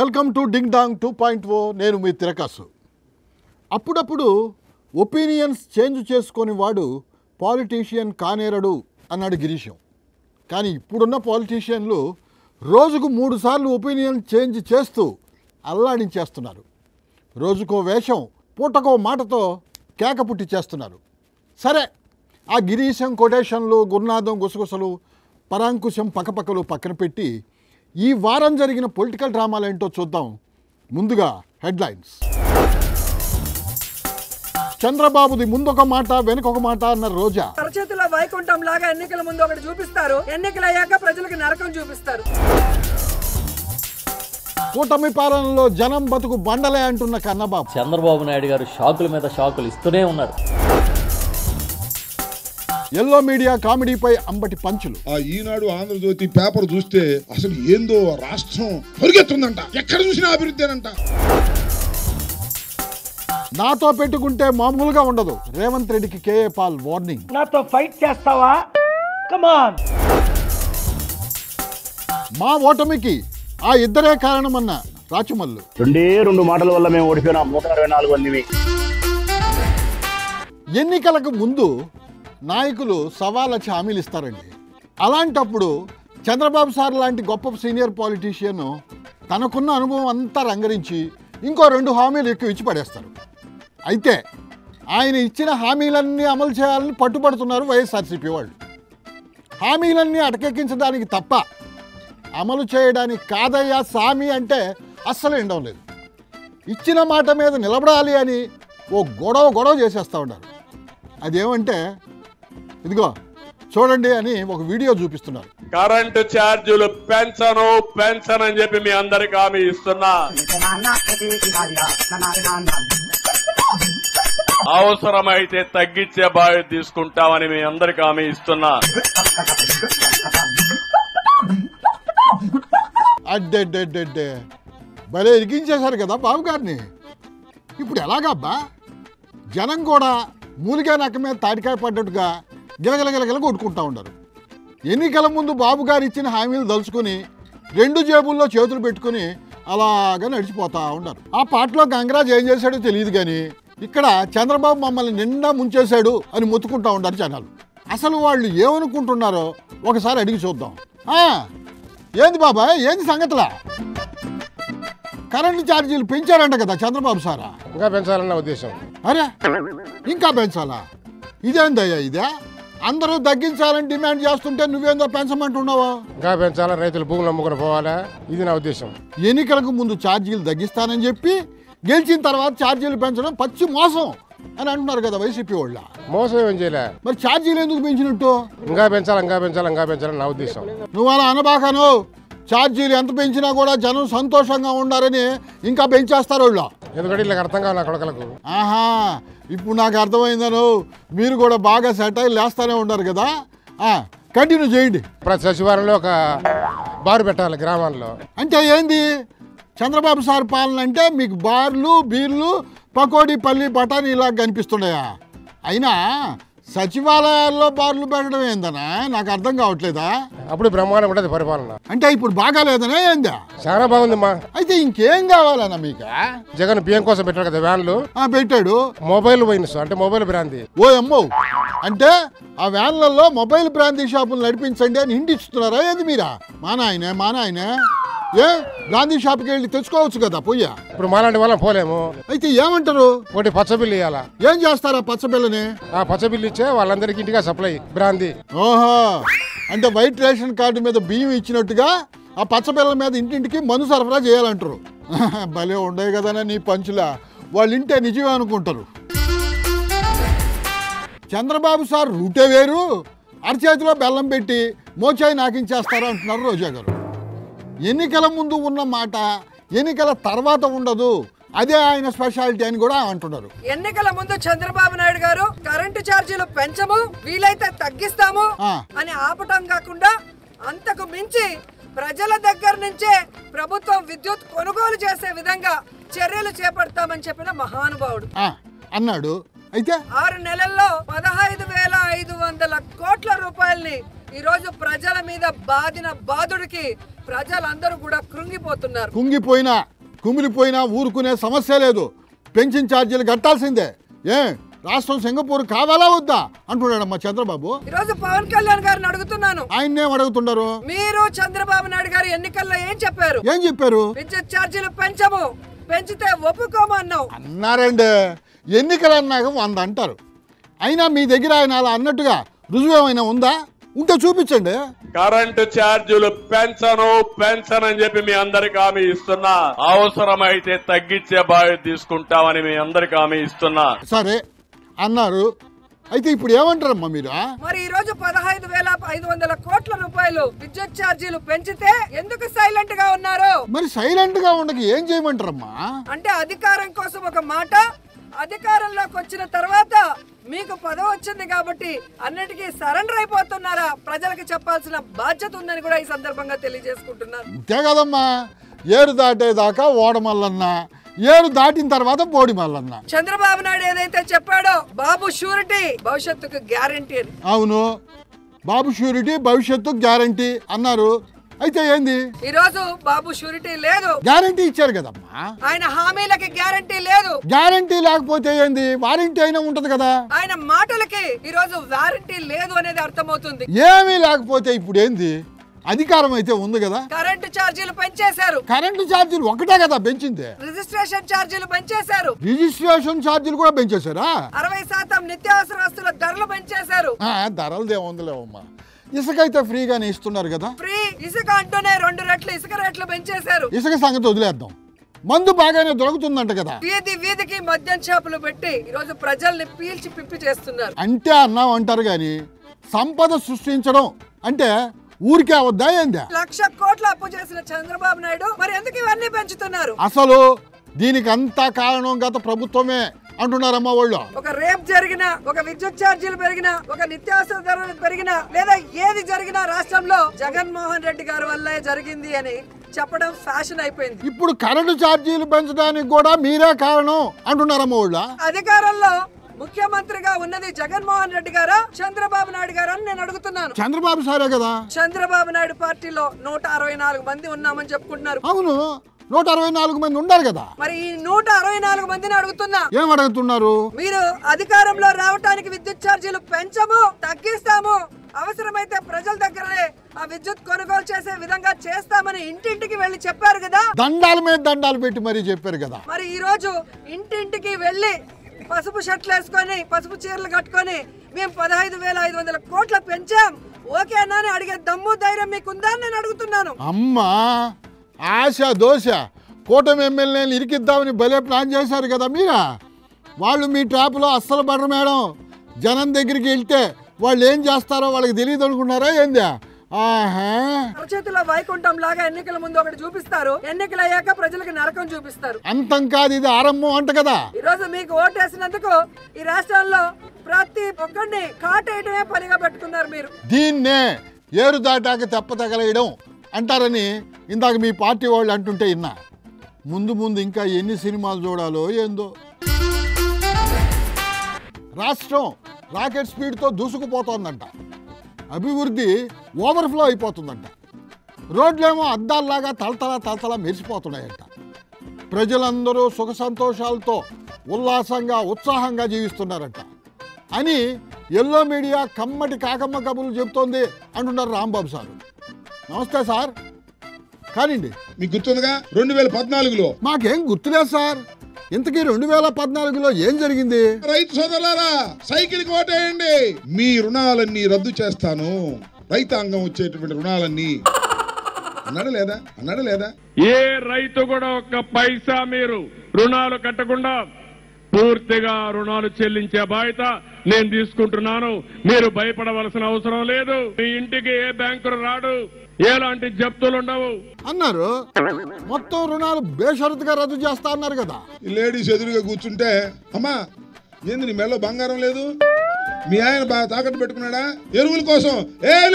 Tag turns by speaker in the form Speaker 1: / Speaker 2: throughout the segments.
Speaker 1: Welcome to ding dong 2.0. నేను మీ తిరకాసు. అప్పుడప్పుడు opinions change చేసుకొని వాడు పాలిటీషియన్ కానేరడు అన్నాడు గిరీశం. కానీ ఇప్పుడున్న పాలిటీషియన్లు రోజుకు 3 సార్లు ఒపీనియన్ చేంజ్ చేస్తూ అల్లాడించేస్తున్నారు. రోజుకో వేషం, పూటకో మాటతో కేక పుట్టి చేస్తున్నారు. సరే, ఆ గిరీశం కొటేషన్లు, గురునాథం గుసగుసలు, పరాంకుశం పక్కపక్కలు పక్కన పెట్టి ఈ వారం జరిగిన పొలిటికల్ డ్రామాలు ఏంటో చూద్దాం. ముందుగా హెడ్లైన్స్. చంద్రబాబుది ముందొక మాట వెనకొక మాట అన్న రోజా.
Speaker 2: అరచేతిలో వైకుంఠం లాగా ఎన్నికల ముందు ఒకటి చూపిస్తారు, ఎన్నికలు అయ్యాక ప్రజలకు నరకం చూపిస్తారు.
Speaker 1: కూటమి పాలనలో జనం బతుకు బండలే అంటున్న కన్నబాబు.
Speaker 3: చంద్రబాబు నాయుడు గారు షాకుల మీద షాకులు ఇస్తూనే ఉన్నారు.
Speaker 1: ఎల్లో మీడియా కామెడీపై అంబటి పంచులు.
Speaker 4: ఆ ఈనాడు ఆంధ్రజ్యోతి పేపర్ చూస్తే అసలు ఏందో రాష్ట్రం పరిగెత్తుందంట, ఎక్కడ చూసినా అభివృద్ధి.
Speaker 1: నాతో పెట్టుకుంటే మామూలుగా ఉండదు. రేవంత్ రెడ్డికి కేఏ పాల్ వార్నింగ్.
Speaker 5: నాతో ఫైట్ చేస్తావా? కమాన్.
Speaker 1: మా ఓటమికి ఆ ఇద్దరే కారణమన్న రాచుమల్లు.
Speaker 6: 2 మాటల వల్ల మేము ఓడిపోయినాం. 124 మంది.
Speaker 1: ఎన్నికలకు ముందు నాయకులు సవాళ్ళకి హామీలు ఇస్తారండి. అలాంటప్పుడు చంద్రబాబు సార్ లాంటి గొప్ప సీనియర్ పాలిటీషియన్ తనకున్న అనుభవం అంతా రంగరించి ఇంకో 2 హామీలు ఎక్కువ ఇచ్చి పడేస్తారు. అయితే ఆయన ఇచ్చిన హామీలన్నీ అమలు చేయాలని పట్టుబడుతున్నారు వైఎస్ఆర్సీపీ వాళ్ళు. హామీలన్నీ అటకెక్కించడానికి తప్ప అమలు చేయడానికి కాదయ్యా సామి అంటే అస్సలు ఎండం లేదు. ఇచ్చిన మాట మీద నిలబడాలి అని ఓ గొడవ చేసేస్తూ ఉన్నారు. అదేమంటే ఇదిగో చూడండి అని ఒక వీడియో చూపిస్తున్నారు.
Speaker 7: కరెంటు ఛార్జీలు పెన్షన్ అని చెప్పి మీ అందరికి హామీ ఇస్తున్నా. అవసరమైతే తగ్గించే బాధ్యత తీసుకుంటామని మీ అందరికి హామీ ఇస్తున్నా.
Speaker 1: అడ్డే భలే ఇరికించేశారు కదా బాబు గారిని. ఇప్పుడు ఎలాగబ్బా? జనం కూడా మూలిగా నక్క మీద తాటికాయ పడ్డట్టుగా గిలగిలగిలగిల కొట్టుకుంటా ఉన్నారు. ఎన్నికల ముందు బాబు గారు ఇచ్చిన హామీలు దలుచుకుని 2 జేబుల్లో చేతులు పెట్టుకుని అలాగా నడిచిపోతా ఉన్నారు. ఆ పాటలో గంగరాజ్ ఏం చేశాడో తెలియదు, కానీ ఇక్కడ చంద్రబాబు మమ్మల్ని నిండా ముంచేశాడు అని మొత్తుకుంటా ఉన్నారు జనాలు. అసలు వాళ్ళు ఏమనుకుంటున్నారో ఒకసారి అడిగి చూద్దాం. ఏంది బాబాయ్, ఏంది సంగతిలా? కరెంటు ఛార్జీలు పెంచారంట కదా చంద్రబాబు సారా?
Speaker 8: ఇంకా పెంచాలన్న ఉద్దేశం.
Speaker 1: అరే, ఇంకా పెంచాలా? ఇదేందయ్యా ఇదే? అందరూ తగ్గించాలని డిమాండ్ చేస్తుంటే నువ్వేందో పెంచమంటున్నావా?
Speaker 8: ఇంకా పెంచాలా, రైతులు భూములు అమ్ముకుని పోవాలా, ఇది నా ఉద్దేశం.
Speaker 1: ఎన్నికలకు ముందు ఛార్జీలు తగ్గిస్తానని చెప్పి గెలిచిన తర్వాత ఛార్జీలు పెంచడం పచ్చి మోసం అని అంటున్నారు కదా వైసీపీ వాళ్ళ.
Speaker 8: మోసం ఏం చేయలే,
Speaker 1: మరి ఛార్జీలు ఎందుకు పెంచినట్టు?
Speaker 8: ఇంకా పెంచాలని నా ఉద్దేశం.
Speaker 1: నువ్వు అలా అనబాకాను. ఛార్జీలు ఎంత పెంచినా కూడా జనం సంతోషంగా ఉండాలని ఇంకా పెంచేస్తారు వాళ్ళు.
Speaker 8: ఎందుకంటే ఇలా అర్థం కావాలి నా కొడుకులకు.
Speaker 1: ఆహా, ఇప్పుడు నాకు అర్థమైందను. మీరు కూడా బాగా సెటైల్ వేస్తూనే ఉన్నారు కదా. కంటిన్యూ చేయండి.
Speaker 8: ప్రతి సచివాలయంలో ఒక బారు పెట్టాలి గ్రామాల్లో.
Speaker 1: అంటే ఏంది? చంద్రబాబు సార్ పాలన అంటే మీకు బార్లు, బీర్లు, పకోడీ, పల్లి, బఠానీ ఇలా కనిపిస్తున్నాయా? అయినా సచివాలయాల్లో బార్లు పెట్టడం ఏందనా? నాకు అర్థం కావట్లేదా?
Speaker 8: అప్పుడు బ్రహ్మాండం ఉంటుంది పరిపాలన.
Speaker 1: అంటే ఇప్పుడు బాగాలేదనే ఏందా?
Speaker 8: చాలా బాగుందమ్మా.
Speaker 1: అయితే ఇంకేం కావాలన్నా మీకు?
Speaker 8: జగన్ బియ్యం కోసం పెట్టాడు కదా వ్యాన్లు.
Speaker 1: పెట్టాడు.
Speaker 8: మొబైల్ వైన్స్ అంటే మొబైల్ బ్రాంతి.
Speaker 1: ఓ అమ్మో, అంటే ఆ వ్యాన్లలో మొబైల్ బ్రాంతి షాపులు నడిపించండి అని హింట్ ఇస్తున్నారా ఏంది మీరా? మా నాయనే ఏ బ్రాంతి షాప్కి వెళ్ళి తెచ్చుకోవచ్చు కదా పొయ్య.
Speaker 8: ఇప్పుడు మాలాంటి వాళ్ళం పోలేము.
Speaker 1: అయితే ఏమంటారు?
Speaker 8: ఒకటి పచ్చబిల్లు ఇవ్వాలా.
Speaker 1: ఏం చేస్తారా పచ్చబిల్లని?
Speaker 8: ఆ పచ్చబిల్లు ఇచ్చే వాళ్ళందరికీ ఇంటిగా సప్లై బ్రాంతి.
Speaker 1: ఓహో, అంటే వైట్ రేషన్ కార్డు మీద బియ్యం ఇచ్చినట్టుగా ఆ పచ్చబిల్ల మీద ఇంటింటికి మందు సరఫరా చేయాలంటారు. భలే ఉండే కదనా నీ పంచులా. వాళ్ళు ఇంటే నిజమే అనుకుంటారు. చంద్రబాబు సార్ రూటే వేరు, అరచేతిలో బెల్లం పెట్టి మోచాయి నాకించేస్తారు అంటున్నారు రోజా గారు. ఎన్నికల ముందు ఉన్న మాట ఎన్నికల తర్వాత ఉండదు, అదే ఆయన స్పెషాలిటీ అని కూడా అంటున్నారు.
Speaker 2: ఎన్నికల ముందు చంద్రబాబు నాయుడు గారు కరెంటు ఛార్జీలు పెంచము, వీలైతే తగ్గిస్తాము అని ఆపటం కాకుండా అంతకు మించి ప్రజల దగ్గర నుంచే ప్రభుత్వం విద్యుత్ కొనుగోలు చేసే విధంగా చర్యలు చేపడతామని చెప్పిన మహానుభావుడు
Speaker 1: అన్నాడు. అయితే
Speaker 2: 6 నెలల్లో 15,500 కోట్ల రూపాయల్ని ఈ రోజు ప్రజల మీద బాధిన బాధుడికి ప్రజలందరూ కూడా కృంగిపోతున్నారు.
Speaker 1: కుమిలిపోయినా ఊరుకునే సమస్య లేదు. పెన్షన్ ఛార్జీలు కట్టాల్సిందే. రాష్ట్రం సింగపూర్ కావాలా వద్దా అంటున్నాడమ్మా చంద్రబాబు.
Speaker 2: ఈరోజు పవన్ కళ్యాణ్ గారిని అడుగుతున్నాను,
Speaker 1: ఆయన్నేం అడుగుతున్నారు?
Speaker 2: మీరు చంద్రబాబు నాయుడు గారు ఎన్నికల్లో ఏం చెప్పారు? విద్యుత్ ఛార్జీలు పెంచము, పెంచితే ఒప్పుకోము
Speaker 1: అన్నారండి. ఎన్నికలు అన్నాక 100 అంటారు. అయినా మీ దగ్గర ఆయన అలా అన్నట్టుగా రుజువు ఏమైనా ఉందా? ఉంటే చూపించండి.
Speaker 7: కరెంటు ఛార్జీలు పెంచనని చెప్పి మీ అందరికి హామీ ఇస్తున్నా. అవసరమైతే తగ్గించే బాధ్యత తీసుకుంటామని మీ అందరికి హామీ ఇస్తున్నా.
Speaker 1: సరే అన్నారు, అయితే ఇప్పుడు ఏమంటారమ్మా మీరు?
Speaker 2: మరి ఈ రోజు 15,500 కోట్ల రూపాయలు విద్యుత్ ఛార్జీలు పెంచితే ఎందుకు సైలెంట్ గా ఉన్నారు?
Speaker 1: మరి సైలెంట్ గా ఉండక ఏం చేయమంటారమ్మా?
Speaker 2: అంటే అధికారం కోసం ఒక మాట, అధికారంలోకి వచ్చిన తర్వాత మీకు పదవి వచ్చింది కాబట్టి అన్నిటికీ సరెండర్ అయిపోతున్నారా? ప్రజలకు చెప్పాల్సిన బాధ్యత ఉందని కూడా ఈ సందర్భంగా తెలియజేసుకుంటున్నారు.
Speaker 1: అంతే కదమ్మా, ఏరు దాటేదాకా ఓడమల్లన్న, ఏరు దాటిన తర్వాత బోడి మల్లన్న.
Speaker 2: చంద్రబాబు నాయుడు ఏదైతే చెప్పాడో బాబు షూరిటీ భవిష్యత్తుకు గ్యారంటీ అని.
Speaker 1: అవును, బాబు షూరిటీ భవిష్యత్తుకు గ్యారంటీ అన్నారు. అయితే ఏంది?
Speaker 2: ఈ రోజు బాబు షూరిటీ లేదు,
Speaker 1: గ్యారంటీ ఇచ్చారు కదమ్మా.
Speaker 2: ఆయన హామీలకి గ్యారంటీ లేదు.
Speaker 1: గ్యారంటీ లేకపోతే ఏంది? వారంటీ అయినా ఉంటది కదా.
Speaker 2: ఆయన మాటలకి ఈ రోజు వారంటీ లేదు అనేది అర్థమవుతుంది.
Speaker 1: ఏమీ లేకపోతే ఇప్పుడు ఏంది? అధికారం అయితే ఉంది కదా.
Speaker 2: కరెంటు ఛార్జీలు పెంచేశారు.
Speaker 1: కరెంటు ఛార్జీలు ఒకటే కదా పెంచింది?
Speaker 2: రిజిస్ట్రేషన్ ఛార్జీలు పెంచేశారు.
Speaker 1: రిజిస్ట్రేషన్ ఛార్జీలు కూడా పెంచేశారా?
Speaker 2: 60% నిత్యావసర వస్తువుల ధరలు పెంచేశారు.
Speaker 1: ధరలదే ఉందిలేవమ్మా. ఇసుక అయితే ఫ్రీగానే ఇస్తున్నారు కదా.
Speaker 2: ఫ్రీ ఇసుక అంటూనే 2 రెట్లు ఇసుక రేట్లు పెంచేశారు.
Speaker 1: ఇసుక సంగతి వదిలేద్దాం, మందు బాగానే దొరుకుతుందంట కదా.
Speaker 2: వీధికి మద్యం షాపులు పెట్టి ఈ రోజు ప్రజల్ని పీల్చి పిప్పి చేస్తున్నారు.
Speaker 1: అంటే అన్నాం అంటారు గాని సంపద సృష్టించడం అంటే ఊరికే అవద్దా ఏందా?
Speaker 2: 1,00,000 కోట్ల అప్పు చేసిన చంద్రబాబు నాయుడు మరి ఎందుకు ఇవన్నీ పెంచుతున్నారు?
Speaker 1: అసలు దీనికి అంతా కారణం గత ప్రభుత్వమే అంటున్నారమ్మా వాళ్ళు.
Speaker 2: ఒక రేప్ జరిగినా, ఒక విద్యుత్ ఛార్జీలు పెరిగినా, ఒక నిత్యావసర ధరలు పెరిగినా, లేదా ఏది జరిగినా రాష్ట్రంలో జగన్మోహన్ రెడ్డి గారి వల్లే జరిగింది అని చెప్పడం ఫ్యాషన్ అయిపోయింది.
Speaker 1: ఇప్పుడు కరెంటు ఛార్జీలు పెంచడానికి కూడా మీరే కారణం అంటున్నారమ్మా వాళ్ళు.
Speaker 2: అధికారంలో ముఖ్యమంత్రిగా ఉన్నది జగన్మోహన్ రెడ్డి గారా చంద్రబాబు నాయుడు గారా అని నేను అడుగుతున్నాను.
Speaker 1: చంద్రబాబు సారే కదా.
Speaker 2: చంద్రబాబు నాయుడు పార్టీలో 164 మంది ఉన్నామని చెప్పుకుంటున్నారు.
Speaker 1: అవును, 164 మంది ఉన్నారు కదా.
Speaker 2: మరి ఈ 164 మందిని అడుగుతున్నా,
Speaker 1: ఏం అడుగుతున్నారు?
Speaker 2: మీరు అధికారంలో రావడానికి విద్యుత్ ఛార్జీలు పెంచము, తగ్గిస్తాము, అవసరమైతే ప్రజల దగ్గరే ఆ విద్యుత్ కొనుగోలు చేసే విధంగా చేస్తామని ఇంటింటికి వెళ్లి చెప్పారు కదా.
Speaker 1: దండాల మీద దండాలు పెట్టి మరీ చెప్పారు కదా.
Speaker 2: మరి ఈ రోజు ఇంటింటికి వెళ్లి పసుపు షర్ట్లు వేసుకొని, పసుపు చీరలు కట్టుకొని మేము 15,500 కోట్ల పెంచాం ఓకేనా అని అడిగే దమ్ము ధైర్యం మీకుందా అని నేను అడుగుతున్నాను.
Speaker 1: అమ్మా, ఆశ దోశ కూటమి ఎమ్మెల్యేలు ఇరికిద్దామని భలే ప్లాన్ చేశారు కదా మీరా. వాళ్ళు మీ ట్రాప్లో అస్సలు పడరు మేడం. జనం దగ్గరికి వెళ్తే వాళ్ళు ఏం చేస్తారో వాళ్ళకి తెలియదు అనుకున్నారా ఏందా?
Speaker 2: అరచేతిలో వైకుంఠం లాగా ఎన్నికల ముందు ఒకటి చూపిస్తారు, ఎన్నికలు అయ్యాక ప్రజలకు నరకం చూపిస్తారు.
Speaker 1: అంతం కాదు, ఇది ఆరంభం అంట కదా.
Speaker 2: ఈ రోజు మీకు ఓటేసినందుకు ఈ రాష్ట్రంలో ప్రతి ఒక్కరిని కాటేయడమే పనిగా పెట్టుకున్నారు మీరు.
Speaker 1: దీన్నే ఏరు దాటాక తెప్ప తగలేయడం అంటారని ఇందాక మీ పార్టీ వాళ్ళు అంటుంటే విన్నా. ముందు ఇంకా ఎన్ని సినిమాలు చూడాలో ఏందో. రాష్ట్రం రాకెట్ స్పీడ్తో దూసుకుపోతోందంట. అభివృద్ధి ఓవర్ఫ్లో అయిపోతుందంట. రోడ్లేమో అద్దాల్లాగా తలతల మెరిసిపోతున్నాయంట. ప్రజలందరూ సుఖ సంతోషాలతో ఉల్లాసంగా ఉత్సాహంగా జీవిస్తున్నారంట అని ఎల్లో మీడియా కమ్మటి కాకమ్మ కబుర్లు చెబుతోంది అంటున్నారు రాంబాబు సారు. నమస్తే సార్. కానివ్వండి.
Speaker 4: మీకు గుర్తుందిగా 2014లో?
Speaker 1: మాకేం గుర్తులేదు సార్. ఇంతకీ 2014లో ఏం జరిగింది?
Speaker 4: రైతు సోదరులారా, సైకిల్ కి ఓటేయండి, మీ రుణాలన్నీ రద్దు చేస్తాను, రైతాంగం వచ్చేటువంటి రుణాలన్నీ అన్నాడా లేదా?
Speaker 7: ఏ రైతు కూడా ఒక్క పైసా మీరు రుణాలు కట్టకుండా పూర్తిగా రుణాలు చెల్లించే బాధ్యత నేను తీసుకుంటున్నాను. మీరు భయపడవలసిన అవసరం లేదు. మీ ఇంటికి ఏ బ్యాంకులు రాడు, ఎలాంటి జప్తులు ఉండవు
Speaker 1: అన్నారు. మొత్తం రుణాలు బేషరతుగా రద్దు చేస్తా అన్నారు కదా.
Speaker 4: లేడీస్ ఎదురుగా కూర్చుంటే, అమ్మా ఏంది నీ మెడలో బంగారం లేదు, మీ ఆయన బాగా తాకట్టు పెట్టుకున్నాడా, ఎరువుల కోసం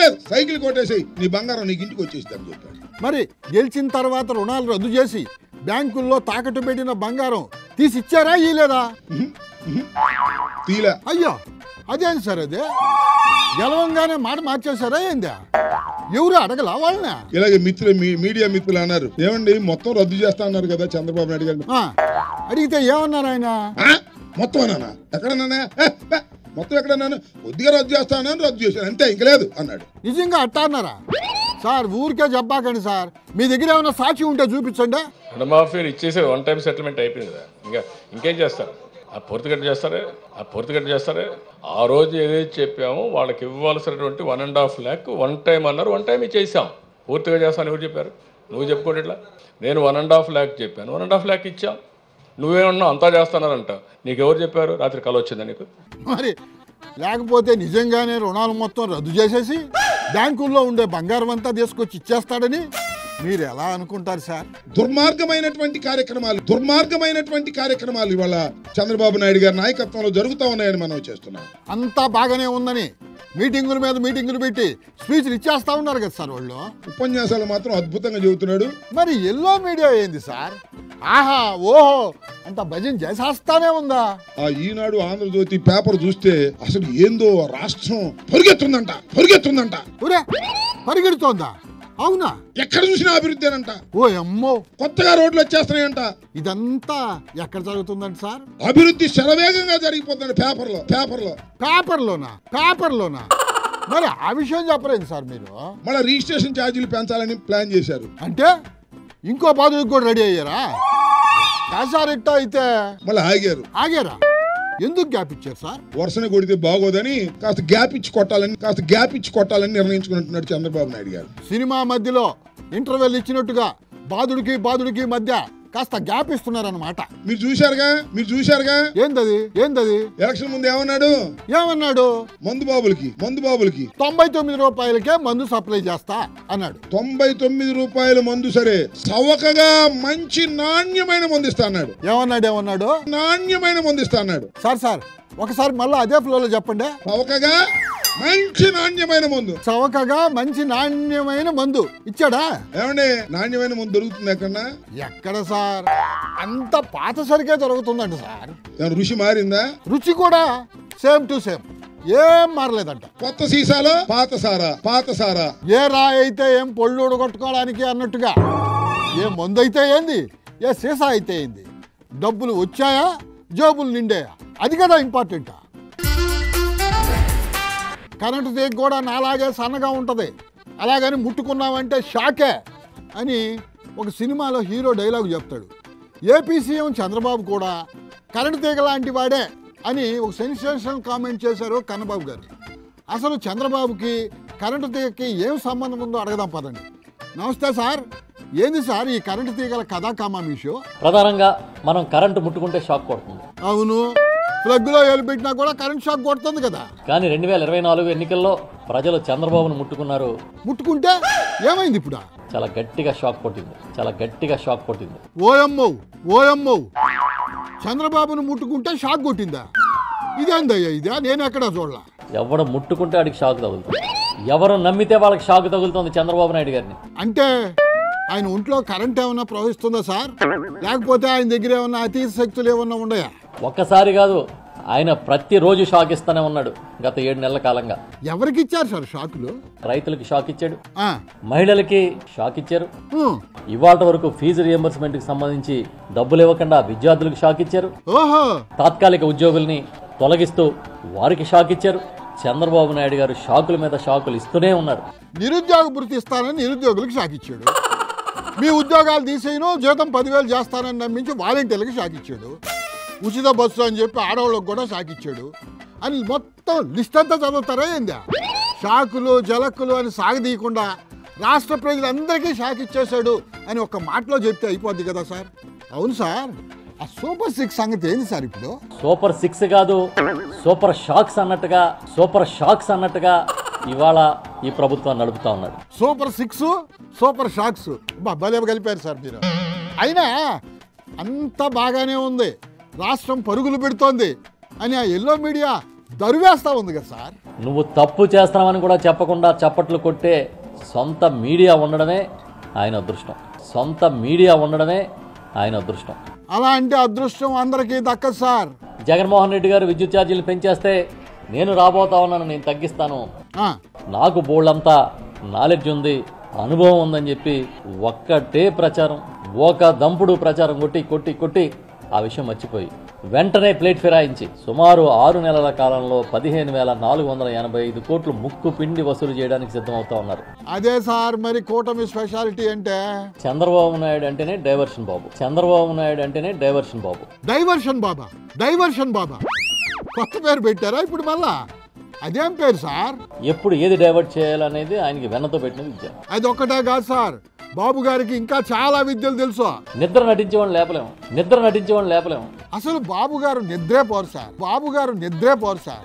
Speaker 4: లేదు, సైకిల్ కొట్టేసి నీ బంగారం నీకు ఇంటికి వచ్చేస్తాను చెప్పాడు.
Speaker 1: మరి గెలిచిన తర్వాత రుణాలు రద్దు చేసి బ్యాంకుల్లో తాకట్టు పెట్టిన బంగారం తీసి ఇచ్చారా ఇలేదా?
Speaker 4: తీలా.
Speaker 1: అయ్యో, అదేంటి సార్ అదే గెలవంగానే మాట మార్చేశారా ఏందా? ఎవరు అడగలా వాళ్ళని?
Speaker 4: ఇలాగే మిత్రులు మీడియా మిత్రులు అన్నారు, ఏమండి మొత్తం రద్దు చేస్తా అన్నారు కదా చంద్రబాబు నాయుడు గారు.
Speaker 1: అడిగితే ఏమన్నారు ఆయన?
Speaker 4: మొత్తం అన్నా ఎక్కడన్నా మొత్తం ఎక్కడన్నాను, కొద్దిగా రద్దు చేస్తాను రద్దు చేశాను అంతే, ఇంక లేదు అన్నాడు.
Speaker 1: నిజంగా అట్టా అన్నారా సార్? ఊరికే చెప్పాకండి సార్, మీ దగ్గర ఏమైనా సాక్షి ఉంటే చూపించండి.
Speaker 7: రుణమాఫీ ఇచ్చేసి వన్ టైం సెటిల్మెంట్ అయిపోయింది కదా, ఇంకేం చేస్తారు? ఆ పూర్తిగట్టు చేస్తారే. ఆ రోజు ఏదైతే చెప్పామో వాళ్ళకి ఇవ్వాల్సినటువంటి 1.5 lakh వన్ టైం అన్నారు, వన్ టైం ఇచ్చేసాం. పూర్తిగా చేస్తాను ఎవరు చెప్పారు? నువ్వు చెప్పుకోండి. ఇట్లా నేను 1.5 lakh చెప్పాను, 1.5 lakh ఇచ్చాం. నువ్వేమన్నా అంతా చేస్తున్నారంట, నీకు ఎవరు చెప్పారు? రాత్రి కల వచ్చిందా నీకు?
Speaker 1: మరి లేకపోతే నిజంగానే రుణాలు మొత్తం రద్దు చేసేసి బ్యాంకుల్లో ఉండే బంగారం అంతా తీసుకొచ్చి ఇచ్చేస్తాడని మీరు ఎలా అనుకుంటారు సార్?
Speaker 4: దుర్మార్గమైనటువంటి కార్యక్రమాలు ఇవాళ చంద్రబాబు నాయుడు గారి నాయకత్వంలో జరుగుతూ ఉన్నాయని మనం చేస్తున్నాం.
Speaker 1: అంతా బాగానే ఉందని మీటింగుల మీద మీటింగులు పెట్టి స్పీచ్లు ఇచ్చేస్తా ఉన్నారు కదా సార్ వాళ్ళు.
Speaker 4: ఉపన్యాసాలు మాత్రం అద్భుతంగా చెబుతున్నాడు.
Speaker 1: మరి ఎల్లో మీడియా ఏంది సార్? ఆహా ఓహో అంత భజన చేసేస్తానే ఉందా?
Speaker 4: ఆ ఈనాడు ఆంధ్రజ్యోతి పేపర్ చూస్తే అసలు ఏందో రాష్ట్రం పరిగెత్తుందంట.
Speaker 1: పరిగెడుతోందా? అవునా?
Speaker 4: ఎక్కడ చూసినా అభివృద్ధి అనంట.
Speaker 1: ఓ అమ్మో,
Speaker 4: కొత్తగా రోడ్లు వచ్చేస్తున్నాయంట.
Speaker 1: ఇదంతా ఎక్కడ జరుగుతుందంట సార్?
Speaker 4: అభివృద్ధి శరవేగంగా జరిగిపోతుంది పేపర్లోనా? మరి ఆ విషయం చెప్పలేదు సార్ మీరు. మళ్ళీ రిజిస్ట్రేషన్ ఛార్జీలు పెంచాలని ప్లాన్ చేశారు.
Speaker 1: అంటే ఇంకో బాధలకు కూడా రెడీ అయ్యారా? సార్ ఇట్టా అయితే
Speaker 4: మళ్ళీ ఆగారా?
Speaker 1: ఎందుకు గ్యాప్ ఇచ్చారు సార్?
Speaker 4: వర్షన కొడితే బాగోదని కాస్త గ్యాప్ ఇచ్చి కొట్టాలని నిర్ణయించుకుంటున్నాడు చంద్రబాబు నాయుడు గారు.
Speaker 1: సినిమా మధ్యలో ఇంటర్వెల్ ఇచ్చినట్టుగా బాదుడికి మధ్య కాస్త గ్యాప్ ఇస్తున్నారన్నమాట.
Speaker 4: మీరు చూశారుగా
Speaker 1: ఏందది?
Speaker 4: ఎలక్షన్ ముందు ఏమన్నాడు? మందు బాబులకి
Speaker 1: 99 రూపాయలకే మందు సప్లై చేస్తా అన్నాడు.
Speaker 4: 99 రూపాయల మందు సరే, సవకగా మంచి నాణ్యమైన మందు ఇస్తా అన్నాడు.
Speaker 1: ఏమన్నాడు?
Speaker 4: నాణ్యమైన మందు ఇస్తా అన్నాడు.
Speaker 1: సార్ ఒకసారి మళ్ళీ అదే ఫ్లోలో చెప్పండి.
Speaker 4: సవకగా మంచి నాణ్యమైన మందు ఇచ్చాడా? ఏమండి నాణ్యమైన మందు దొరుకుతుంది ఎక్కడ
Speaker 1: సార్? అంత పాత సరికే దొరుకుతుందంట సార్.
Speaker 4: రుచి మారిందా?
Speaker 1: రుచి కూడా సేమ్ టు సేమ్, ఏం మారలేదంట.
Speaker 4: కొత్త సీసాలో పాత సారా.
Speaker 1: ఏ రాయి అయితే ఏం పొళ్ళు కొట్టుకోవడానికి అన్నట్టుగా, ఏ మందు అయితే ఏంది, ఏ సీసా అయితే ఏంది, డబ్బులు వచ్చాయా జేబులు నిండాయా, అది కదా ఇంపార్టెంట్. కరెంటు తీగ కూడా నాలాగే సన్నగా ఉంటుంది, అలాగని ముట్టుకున్నామంటే షాకే అని ఒక సినిమాలో హీరో డైలాగ్ చెప్తాడు. ఏపీ సీఎం చంద్రబాబు కూడా కరెంటు తీగ లాంటి వాడే అని ఒక సెన్సేషనల్ కామెంట్ చేశారు కన్నబాబు గారు. అసలు చంద్రబాబుకి కరెంటు తీగకి ఏం సంబంధం ఉందో అడగదాం పదండి. నమస్తే సార్. ఏంది సార్ ఈ కరెంటు తీగల కథా కామామీషో?
Speaker 3: ప్రధానంగా మనం కరెంటు ముట్టుకుంటే షాక్ కొడుతుంది.
Speaker 1: అవును, ప్లగ్లో పెట్టినా కూడా కరెంట్ షాక్ కొడుతుంది కదా.
Speaker 3: కానీ 2024 ఎన్నికల్లో ప్రజలు చంద్రబాబును
Speaker 1: ముట్టుకుంటే ఏమైంది? ఇప్పుడు
Speaker 3: చాలా గట్టిగా షాక్ కొట్టింది.
Speaker 1: ఓయమ్మో చంద్రబాబును ముట్టుకుంటే షాక్ కొట్టిందా? ఇదేందయ్యా నేను ఎక్కడా చూడలా.
Speaker 3: ఎవరు ముట్టుకుంటే వాడికి షాక్ తగులుతుంది, ఎవరు నమ్మితే వాళ్ళకి షాక్ తగులుతుంది చంద్రబాబు నాయుడు గారిని.
Speaker 1: అంటే ఆయన ఒంట్లో కరెంట్ ఏమన్నా ప్రవహిస్తుందా సార్? లేకపోతే ఆయన దగ్గర ఏమన్నా అతీత శక్తులు ఏమన్నా ఉన్నాయా?
Speaker 3: ఒక్కసారి కాదు, ఆయన ప్రతిరోజు షాక్ ఇస్తానే ఉన్నాడు గత 7 నెలల కాలంగా.
Speaker 1: ఎవరికి ఇచ్చారు సార్ షాకులు?
Speaker 3: రైతులకి షాక్ ఇచ్చాడు, మహిళలకి షాక్ ఇచ్చారు, ఇవాళ వరకు ఫీజు రియంబర్స్మెంట్ కి సంబంధించి డబ్బులు ఇవ్వకుండా విద్యార్థులకు షాక్ ఇచ్చారు, తాత్కాలిక ఉద్యోగుల్ని తొలగిస్తూ వారికి షాక్ ఇచ్చారు. చంద్రబాబు నాయుడు గారు షాకుల మీద షాకులు ఇస్తూనే ఉన్నారు.
Speaker 1: నిరుద్యోగ భృతి ఇస్తానని నిరుద్యోగులకు షాక్ ఇచ్చాడు, మీ ఉద్యోగాలు తీసేయను జీతం 10,000 చేస్తానని నమ్మించి వాలంటీర్లకు షాక్ ఇచ్చాడు, ఉచిత బస్సు అని చెప్పి ఆడవాళ్ళకు కూడా షాక్ ఇచ్చాడు అని మొత్తం లిస్ట్ అంతా చదువుతారా ఏందా? షాకులు జలక్కులు అని సాగదీయకుండా రాష్ట్ర ప్రజలందరికీ షాక్ ఇచ్చేశాడు అని ఒక మాటలో చెప్తే అయిపోద్ది కదా సార్. అవును సార్, ఆ సూపర్ 6 సంగతి ఏంది సార్? ఇప్పుడు
Speaker 3: సూపర్ 6 కాదు, సూపర్ షాక్స్ అన్నట్టుగా ఇవాళ ఈ ప్రభుత్వం నడుపుతా ఉన్నాడు.
Speaker 1: సూపర్ 6 సూపర్ షాక్స్ భలే కలిపారు సార్ మీరు. అయినా అంతా బాగానే ఉంది, రాష్ట్రం పరుగులు పెడుతోంది అని ఆ ఎల్లో మీడియా దరువేస్తా ఉంది కదా సార్.
Speaker 3: నువ్వు తప్పు చేస్తున్నావని కూడా చెప్పకుండా చప్పట్లు కొట్టే సొంత మీడియా ఉండడమే ఆయన అదృష్టం.
Speaker 1: అలా అంటే అదృష్టం అందరికీ దక్కదు సార్.
Speaker 3: జగన్మోహన్ రెడ్డి గారు విద్యుత్ ఛార్జీలు పెంచేస్తే నేను రాబోతా ఉన్నాను, నేను తగ్గిస్తాను, నాకు బోల్డంతా నాలెడ్జ్ ఉంది, అనుభవం ఉందని చెప్పి ఒక్కటే ప్రచారం, ఒక దంపుడు ప్రచారం కొట్టి కొట్టి కొట్టి ఆ విషయం మర్చిపోయి వెంటనే ప్లేట్ ఫిరాయించి సుమారు 6 నెలల కాలంలో 15,485 కోట్లు ముక్కు పిండి వసూలు చేయడానికి సిద్ధమవుతా ఉన్నారు.
Speaker 1: అదే సార్ మరి కూటమి స్పెషాలిటీ అంటే
Speaker 3: చంద్రబాబు నాయుడు అంటేనే డైవర్షన్ బాబు, చంద్రబాబు నాయుడు అంటేనే డైవర్షన్ బాబు.
Speaker 1: డైవర్షన్ బాబా, డైవర్షన్ బాబా కొత్త పేరు పెట్టారా ఇప్పుడు మళ్ళా? అదేం పేరు సార్?
Speaker 3: ఎప్పుడు ఏది డైవర్ట్ చేయాలనేది ఆయనకి వెన్నతో పెట్టిన విద్య.
Speaker 1: అది ఒక్కటే కాదు సార్, బాబు గారికి ఇంకా చాలా విద్యలు తెలుసు.
Speaker 3: నిద్ర నటించేవాడిని లేపలేము, నిద్ర నటించేవాడిని లేపలేము.
Speaker 1: అసలు బాబు గారు నిద్రే పోరు సార్, బాబు గారు నిద్రే పోరు సార్.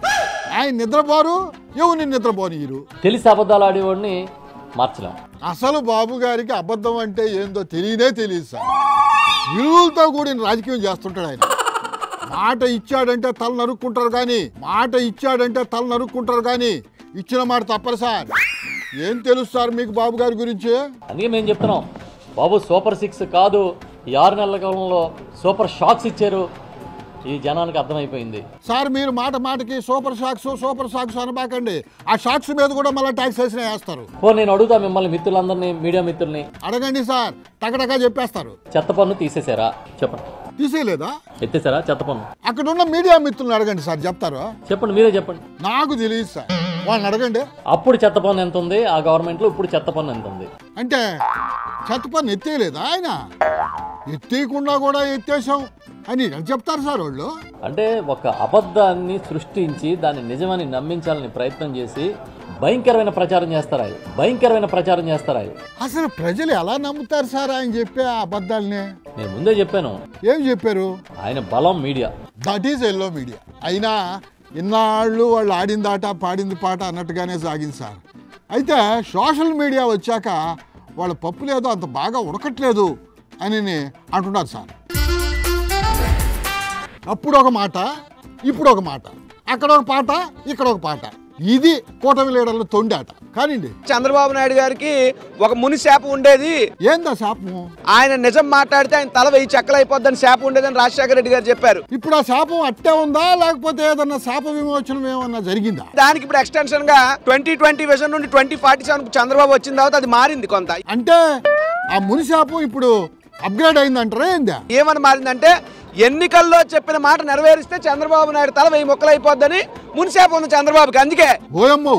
Speaker 1: ఆయన నిద్రపోరు, ఎవరిని నిద్రపోనీరు.
Speaker 3: తెలిసి అబద్ధాలు ఆడేవాడిని మార్చలేము.
Speaker 1: అసలు బాబు గారికి అబద్ధం అంటే ఏందో తెలియదు సార్. విలువలతో కూడిన రాజకీయం చేస్తుంటాడు ఆయన. మాట ఇచ్చాడంటే తల నరుక్కుంటారు కానీ ఇచ్చిన మాట తప్పరు సార్. ఏం తెలుసు సార్ మీకు బాబు గారి గురించి?
Speaker 3: అందుకే మేము చెప్తున్నాం, బాబు సూపర్ 6 కాదు, ఈ 6 నెలల కాలంలో సూపర్ షాక్స్ ఇచ్చారు. ఈ జనానికి అర్థమైపోయింది
Speaker 1: సార్. మీరు మాటకి సూపర్ షాక్స్ అనబాకండి. ఆ షాక్స్ మీద కూడా మళ్ళీ ట్యాక్స్ వేస్తారు.
Speaker 3: నేను అడుగుతా మిమ్మల్ని, మిత్రులందరినీ, మీడియా మిత్రుల్ని అడగండి
Speaker 1: సార్, టకటకా చెప్పేస్తారు.
Speaker 3: చెత్త పన్ను తీసేశారా? చెప్పండి.
Speaker 1: తీసేయలేదా?
Speaker 3: ఎత్తేసారా చెత్త పన్ను?
Speaker 1: అక్కడ ఉన్న మీడియా మిత్రులను అడగండి సార్, చెప్తారు.
Speaker 3: చెప్పండి, మీరే చెప్పండి.
Speaker 1: నాకు తెలియదు సార్, వాళ్ళని అడగండి.
Speaker 3: అప్పుడు చెత్త పన్ను ఎంత ఉంది ఆ గవర్నమెంట్ లో, ఇప్పుడు చెత్త పన్ను ఎంత ఉంది?
Speaker 1: అంటే చెత్త పన్ను ఎత్తేయలేదా ఆయన? ఎత్తేయకుండా కూడా ఎత్తేసాం అని చెప్తారు సార్ వాళ్ళు.
Speaker 3: అంటే ఒక అబద్ధాన్ని సృష్టించి దాన్ని నిజమని నమ్మించాలని ప్రయత్నం చేసి భయంకరమైన ప్రచారం చేస్తారు.
Speaker 1: అసలు ప్రజలు ఎలా నమ్ముతారు సార్ ఆయన చెప్పే అబద్ధాలని?
Speaker 3: నేను ముందే చెప్పాను.
Speaker 1: ఏం చెప్పారు?
Speaker 3: ఆయన బలం media,
Speaker 1: that is yellow media. అయినా ఇన్నాళ్ళు వాళ్ళు ఆడింది ఆట పాడింది పాట అన్నట్టుగానే సాగింది సార్. అయితే సోషల్ మీడియా వచ్చాక వాళ్ళ పప్పు లేదో అంత బాగా ఉడకట్లేదు అని అంటున్నారు సార్. అప్పుడు ఒక మాట, ఇప్పుడు ఒక మాట, అక్కడ ఒక పాట, ఇక్కడ ఒక పాట. ఇది కూటమి లీడర్లు తొండాట. కానీ
Speaker 9: చంద్రబాబు నాయుడు గారికి ఒక ముని శాపం ఉండేది.
Speaker 1: ఏందా శాపము?
Speaker 9: ఆయన నిజం మాట్లాడితే ఆయన తల 1000 చెక్కలైపోద్దని శాపం ఉండేదని రాజశేఖర రెడ్డి గారు చెప్పారు.
Speaker 1: ఇప్పుడు ఆ శాపం అట్టే ఉందా, లేకపోతే ఏదన్నా శాప విమోచనం ఏమన్నా జరిగిందా?
Speaker 9: దానికి ఇప్పుడు ఎక్స్టెన్షన్ గా 2020 విజన్ నుండి 2047 చంద్రబాబు వచ్చిన తర్వాత అది మారింది కొంత.
Speaker 1: అంటే ఆ ముని శాపం ఇప్పుడు అప్గ్రేడ్ అయిందంటారా ఏందా?
Speaker 9: ఏమని మారిందంటే ఎన్నికల్లో చెప్పిన మాట నెరవేరిస్తే చంద్రబాబు నాయుడు తల 1000 మొక్కలైపోద్దని మునిశాపం ఉంది చంద్రబాబుకి. అందుకే
Speaker 1: ఓయమ్మో,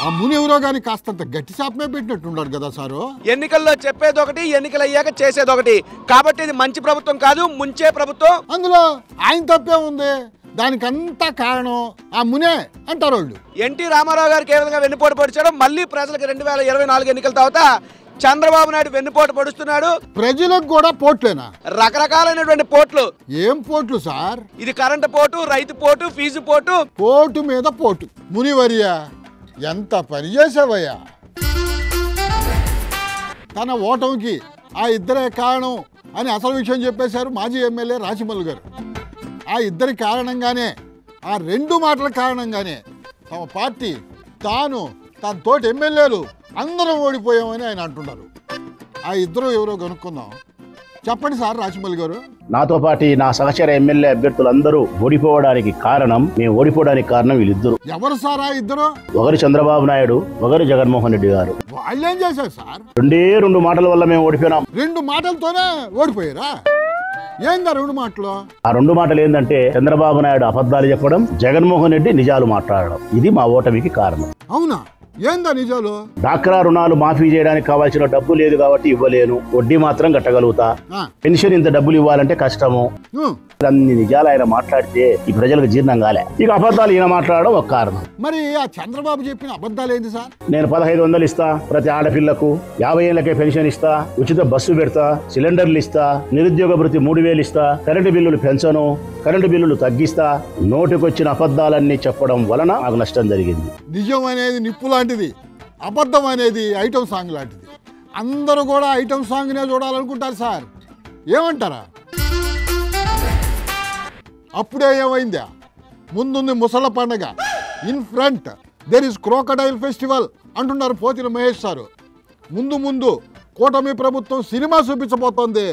Speaker 1: ఆ ముని ఎవరో గానీ కాస్తంత గట్టి శాపమే పెట్టినట్టున్నాడు కదా సారు.
Speaker 9: ఎన్నికల్లో చెప్పేది ఒకటి, ఎన్నికలు అయ్యాక చేసేది ఒకటి. కాబట్టి ఇది మంచి ప్రభుత్వం కాదు, ముంచే ప్రభుత్వం.
Speaker 1: అందులో ఆయన తప్పే ఉంది. దానికంతా కారణం ఆ మునే అంటారు వాళ్ళు.
Speaker 9: ఎన్టీ రామారావు గారికి ఏ విధంగా వెన్నుపోటు పొడిచాడో మళ్ళీ ప్రజలకు 2024 ఎన్నికల తర్వాత చంద్రబాబు నాయుడు వెన్నుపోటు పొడుస్తున్నాడు.
Speaker 1: ప్రజలకు కూడా పోట్లేనా?
Speaker 9: రకరకాలైనటువంటి పోట్లు.
Speaker 1: ఏం పోట్లు సార్?
Speaker 9: ఇది కరెంటు పోటు, రైతు పోటు, ఫీజు పోటు,
Speaker 1: పోటు మీద పోటు. మునివర్యా, ఎంత పని చేసావయ్యా! తన ఓటమికి ఆ ఇద్దరే కారణం అని అసలు విషయం చెప్పేశారు మాజీ ఎమ్మెల్యే రాచిమల్లు గారు. ఆ ఇద్దరి కారణంగానే, ఆ 2 మాటల కారణంగానే తమ పార్టీ, తన తోటి ఎమ్మెల్యేలు అందరం ఓడిపోయామని ఆయన అంటున్నారు. ఆ ఇద్దరు ఎవరో కనుక్కుందాం. చెప్పండి సార్ రాచిమల్లి గారు.
Speaker 6: నాతో పాటు నా సహచర ఎమ్మెల్యే అభ్యర్థులందరూ ఓడిపోవడానికి కారణం, మేము ఓడిపోవడానికి కారణం వీళ్ళిద్దరు.
Speaker 1: ఎవరు సార్ ఆ ఇద్దరు? ఒకరు
Speaker 6: చంద్రబాబు నాయుడు, ఒకరు జగన్మోహన్ రెడ్డి గారు.
Speaker 1: వాళ్ళేం చేశారు సార్?
Speaker 6: 2 మాటల వల్ల మేము ఓడిపోయినాం.
Speaker 1: 2 మాటలతోనే ఓడిపోయారా? ఏందా 2 మాటలు?
Speaker 6: ఆ 2 మాటలు ఏంటంటే చంద్రబాబు నాయుడు అబద్ధాలు చెప్పడం, జగన్మోహన్ రెడ్డి నిజాలు మాట్లాడడం. ఇది మా ఓటమికి కారణం.
Speaker 1: అవునా? ఏందా నిజాలు?
Speaker 6: డాక్రా రుణాలు మాఫీ చేయడానికి కావాల్సిన డబ్బు లేదు కాబట్టి ఇవ్వలేను, వడ్డీ మాత్రం కట్టగలుగుతా. పెన్షన్ ఇంత డబ్బులు ఇవ్వాలంటే కష్టము. అన్ని నిజాలు ఆయన మాట్లాడితే ఈ ప్రజలకు జీర్ణం కాలే. ఇక అబద్ధాలు ఈయన మాట్లాడడం ఒక కారణం.
Speaker 1: మరి ఆ చంద్రబాబు చెప్పిన అబద్ధాలు ఏంటి సార్?
Speaker 6: నేను 1500 ఇస్తా, ప్రతి ఆడపిల్లకు 50 ఏళ్లకే పెన్షన్ ఇస్తా, ఉచిత బస్సు పెడతా, సిలిండర్లు ఇస్తా, నిరుద్యోగ భృతి 3000 ఇస్తా, కరెంటు బిల్లులు పెంచను, కరెంటు బిల్లులు తగ్గిస్తా. నోటికొచ్చిన అబద్ధాలన్నీ చెప్పడం వలన నాకు నష్టం జరిగింది.
Speaker 1: నిజం అనేది నిప్పు లాంటిది, అబద్ధం అనేది ఐటమ్ సాంగ్ లాంటిది. అందరూ కూడా ఐటమ్ సాంగ్నే చూడాలనుకుంటారు సార్. ఏమంటారా? అప్పుడే ఏమైందా? ముందుంది ముసళ్ళ పండగ, in front there is crocodile festival అంటున్నారు పోతిన మహేష్ సారు. ముందు కూటమి ప్రభుత్వం సినిమా చూపించబోతోంది.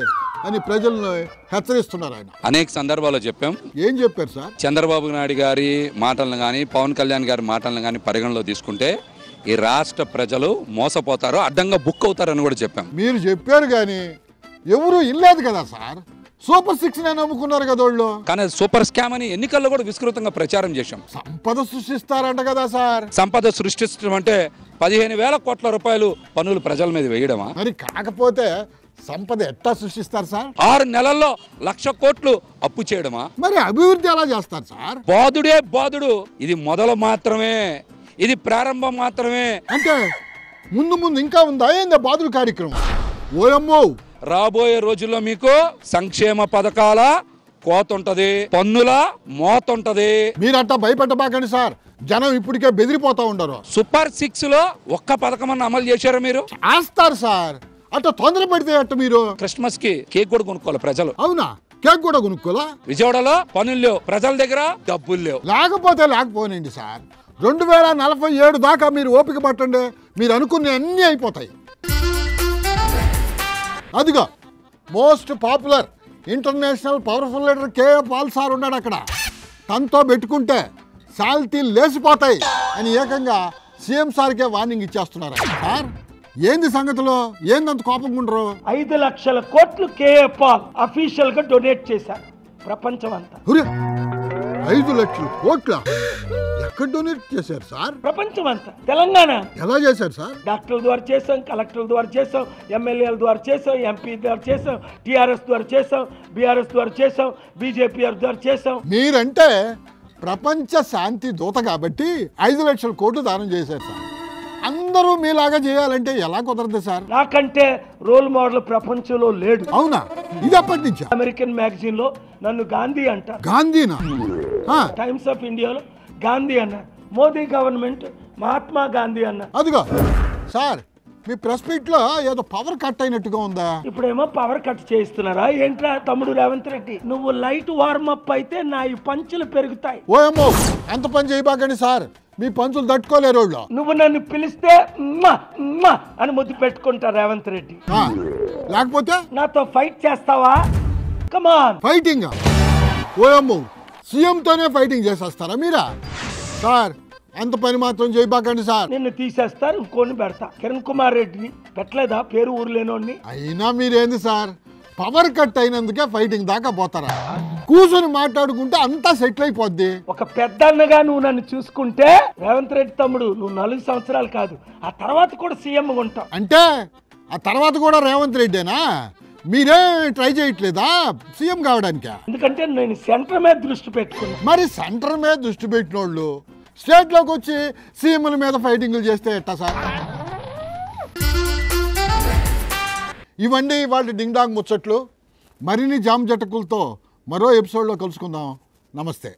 Speaker 1: అని ప్రజలను హెచ్చరిస్తున్నారు ఆయన.
Speaker 10: అనేక సందర్భాల్లో చెప్పాం.
Speaker 1: ఏం చెప్పారు సార్?
Speaker 10: చంద్రబాబు నాయుడు గారి మాటలను కానీ పవన్ కళ్యాణ్ గారి మాటలను కానీ పరిగణలో తీసుకుంటే ఈ రాష్ట్ర ప్రజలు మోసపోతారు, అడ్డంగా బుక్ అవుతారని కూడా చెప్పాం.
Speaker 1: మీరు చెప్పారు కానీ ఎవరు ఇల్లేదు కదా సార్. సూపర్ 6 నమ్ముకున్నారు కదా వాళ్ళు.
Speaker 10: కానీ సూపర్ స్కామ్ అని ఎన్నికల్లో కూడా విస్తృతంగా ప్రచారం చేశాం.
Speaker 1: సంపద సృష్టిస్తారంట కదా సార్.
Speaker 10: సంపద సృష్టించడం అంటే 15,000 కోట్ల రూపాయలు పన్నులు ప్రజల మీద వేయడమా?
Speaker 1: మరి కాకపోతే సంపద ఎట్టా సృష్టిస్తారు సార్?
Speaker 10: 6 నెలల్లో 1,00,000 కోట్లు అప్పు చేయడమా?
Speaker 1: మరి అభివృద్ధి ఎలా చేస్తారు సార్?
Speaker 10: బాదుడే బాదుడు. ఇది మొదలు మాత్రమే, ఇది ప్రారంభం మాత్రమే.
Speaker 1: అంటే ముందు ముందు ఇంకా ఉందా ఏందా బాదుడు కార్యక్రమం? ఓయమ్మో,
Speaker 10: రాబోయే రోజుల్లో మీకు సంక్షేమ పథకాల కోత ఉంటది, పన్నుల మోత ఉంటది.
Speaker 1: మీరట్టా భయపెట్టబాకండి సార్, జనం ఇప్పటికే బెదిరిపోతా ఉండరు.
Speaker 10: సూపర్ 6 లో ఒక్క పథకం అమలు చేశారా మీరు?
Speaker 1: చేస్తారు సార్, అట్లా తొందర పెడితే అట్ట మీరు.
Speaker 10: క్రిస్మస్ కి కేక్ కూడా కొనుక్కోవాలి ప్రజలు.
Speaker 1: అవునా? కేక్ కూడా కొనుక్కోలా?
Speaker 10: విజయవాడలో పనులు లేవు, ప్రజల దగ్గర డబ్బులు లేవు.
Speaker 1: లేకపోతే లేకపోనండి సార్, 2047 దాకా మీరు ఓపిక పట్టండి, మీరు అనుకున్న అన్నీ అయిపోతాయి. అదిగో most popular international powerful leader K A Paul sir ఉన్నాడు అక్కడ. తనతో పెట్టుకుంటే శాల్తీలు లేచిపోతాయి అని ఏకంగా సీఎం సార్కే వార్నింగ్ ఇచ్చేస్తున్నారు సార్. ఏంది సంగతిలో, ఏందంత కోపంగా ఉండరు?
Speaker 5: 5 లక్షల కోట్లు కేఏ పాల్ అఫీషియల్ గా డొనేట్ చేశారు ప్రపంచం అంతా.
Speaker 1: 5 లక్షల కోట్ల ఎక్కడ డొనేట్ చేశారు సార్?
Speaker 5: ప్రపంచం అంతా. తెలంగాణ
Speaker 1: ఎలా చేశారు సార్?
Speaker 5: డాక్టర్ల ద్వారా చేసాం, కలెక్టర్ల ద్వారా చేసాం, ఎమ్మెల్యేల ద్వారా చేసాం, ఎంపీ ద్వారా చేసాం, టీఆర్ఎస్ ద్వారా చేసాం, బీఆర్ఎస్ ద్వారా చేసాం, బీజేపీ ద్వారా చేసాం.
Speaker 1: మీరంటే ప్రపంచ శాంతి దూత కాబట్టి 5 లక్షల కోట్లు దానం చేశారు సార్. అందరూ మీలాగా చేయాలంటే ఎలా కుదరదు సార్?
Speaker 5: నాకంటే రోల్ మోడల్ ప్రపంచంలో లేడు.
Speaker 1: అవునా? ఇది ఎప్పటి నుంచి?
Speaker 5: అమెరికన్ మ్యాగజైన్ లో నన్ను గాంధీ అంటారు.
Speaker 1: గాంధీనా?
Speaker 5: టైమ్స్ ఆఫ్ ఇండియాలో గాంధీ అన్నారు. మోదీ గవర్నమెంట్ మహాత్మా గాంధీ అన్నారు.
Speaker 1: అదిగో సార్, మీ ప్రెస్ మీట్ లో ఏదో పవర్ కట్ అయినట్టుగా ఉందా?
Speaker 5: ఇప్పుడేమో పవర్ కట్ చేస్తున్నారా ఏంట్రా తమ్ముడు రేవంత్ రెడ్డి? నువ్వు లైట్ వార్మప్ అయితే నా ఈ పంచులు పెరుగుతాయి.
Speaker 1: ఓయమ్మో, అంత పని చేయబాకండి సార్, మీ పంచులు తట్టుకోలేరు వాళ్ళు.
Speaker 5: నువ్వు నన్ను పిలిస్తే అని ముద్దు పెట్టుకుంటా రేవంత్ రెడ్డి.
Speaker 1: లేకపోతే
Speaker 5: నాతో ఫైట్ చేస్తావా? కమాన్.
Speaker 1: ఫైటింగ్? ఓయమ్మో, సీఎంతోనే ఫైటింగ్ చేసేస్తారా మీరా? సార్ అంత పని మాత్రం చేయబాకండి సార్.
Speaker 5: నిన్ను తీసేస్తారు, ఇంకోని పెడతా. కిరణ్ కుమార్ రెడ్డిని పెట్టలేదా పేరు ఊర్లేనోడిని?
Speaker 1: అయినా మీరేంది సార్, పవర్ కట్ అయినందుకే ఫైటింగ్ దాకా పోతారా? కూర్చొని మాట్లాడుకుంటే అంతా సెటిల్ అయిపోద్ది.
Speaker 5: ఒక పెద్దన్నగా నువ్వు నన్ను చూసుకుంటే రేవంత్ రెడ్డి తమ్ముడు నువ్వు 4 సంవత్సరాలు కాదు, ఆ తర్వాత కూడా సీఎం ఉంటావు.
Speaker 1: అంటే ఆ తర్వాత కూడా రేవంత్ రెడ్డేనా? మీరే ట్రై చేయట్లేదా సీఎం కావడానికి?
Speaker 5: ఎందుకంటే నేను సెంటర్ మీద దృష్టి పెట్టుకున్నా.
Speaker 1: మరి సెంటర్ మీద దృష్టి పెట్టిన వాళ్ళు స్టేట్లోకి వచ్చి సీఎంల మీద ఫైటింగ్లు చేస్తే ఎట్టా సార్? ఇవన్నీ వాళ్ళ డింగ్ డాంగ్ ముచ్చట్లు. మరిన్ని జామ్ జటకులతో మరో ఎపిసోడ్లో కలుసుకుందాం. నమస్తే.